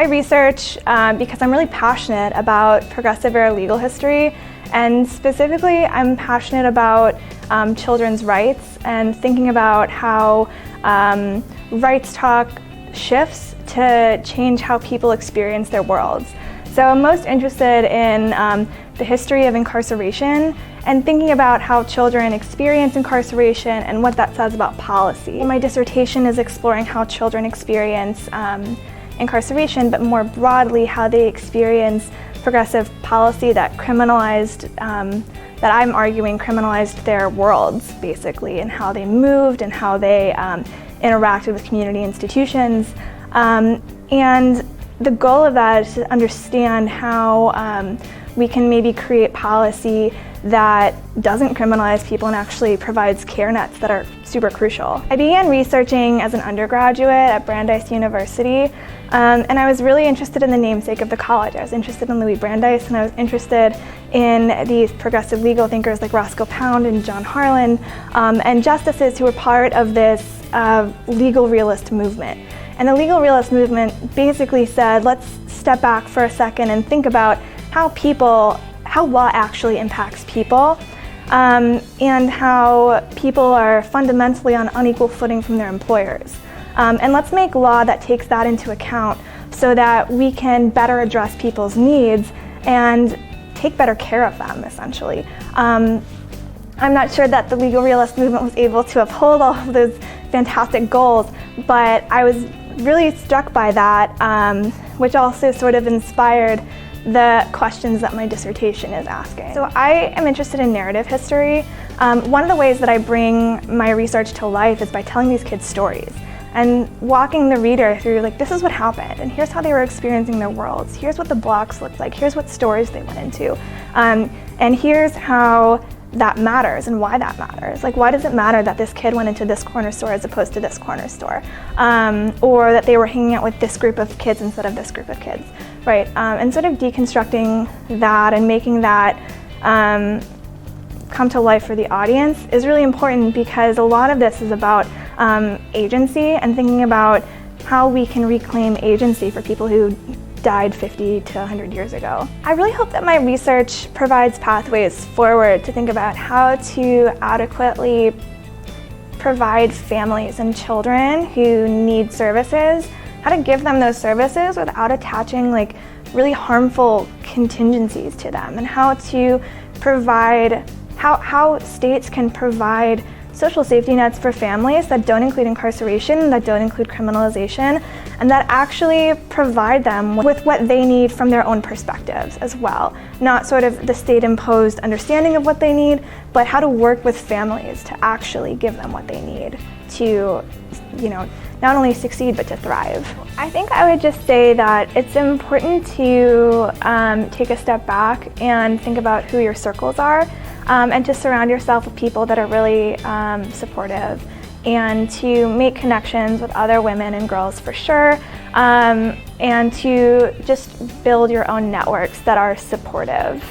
research because I'm really passionate about progressive era legal history, and specifically I'm passionate about children's rights and thinking about how rights talk shifts to change how people experience their worlds. So I'm most interested in the history of incarceration and thinking about how children experience incarceration and what that says about policy. My dissertation is exploring how children experience incarceration, but more broadly how they experience progressive policy that criminalized, that I'm arguing criminalized their worlds basically, and how they moved and how they interacted with community institutions. And the goal of that is to understand how we can maybe create policy that doesn't criminalize people and actually provides care nets that are super crucial. I began researching as an undergraduate at Brandeis University, and I was really interested in the namesake of the college. I was interested in Louis Brandeis, and I was interested in these progressive legal thinkers like Roscoe Pound and John Harlan, and justices who were part of this legal realist movement. And the legal realist movement basically said, let's step back for a second and think about how law actually impacts people, and how people are fundamentally on unequal footing from their employers. And let's make law that takes that into account so that we can better address people's needs and take better care of them, essentially. I'm not sure that the legal realist movement was able to uphold all of those fantastic goals, but I was really struck by that, which also sort of inspired the questions that my dissertation is asking. So I am interested in narrative history. One of the ways that I bring my research to life is by telling these kids stories and walking the reader through, like, this is what happened, and here's how they were experiencing their worlds, here's what the blocks looked like, here's what stories they went into, and here's how that matters and why that matters. Like, why does it matter that this kid went into this corner store as opposed to this corner store? Or that they were hanging out with this group of kids instead of this group of kids, right? And sort of deconstructing that and making that come to life for the audience is really important, because a lot of this is about agency and thinking about how we can reclaim agency for people who died 50 to 100 years ago. I really hope that my research provides pathways forward to think about how to adequately provide families and children who need services, how to give them those services without attaching like really harmful contingencies to them, and how to provide, how states can provide social safety nets for families that don't include incarceration, that don't include criminalization, and that actually provide them with what they need from their own perspectives as well. Not sort of the state-imposed understanding of what they need, but how to work with families to actually give them what they need to, not only succeed, but to thrive. I think I would just say that it's important to take a step back and think about who your circles are, and to surround yourself with people that are really supportive, and to make connections with other women and girls for sure, and to just build your own networks that are supportive.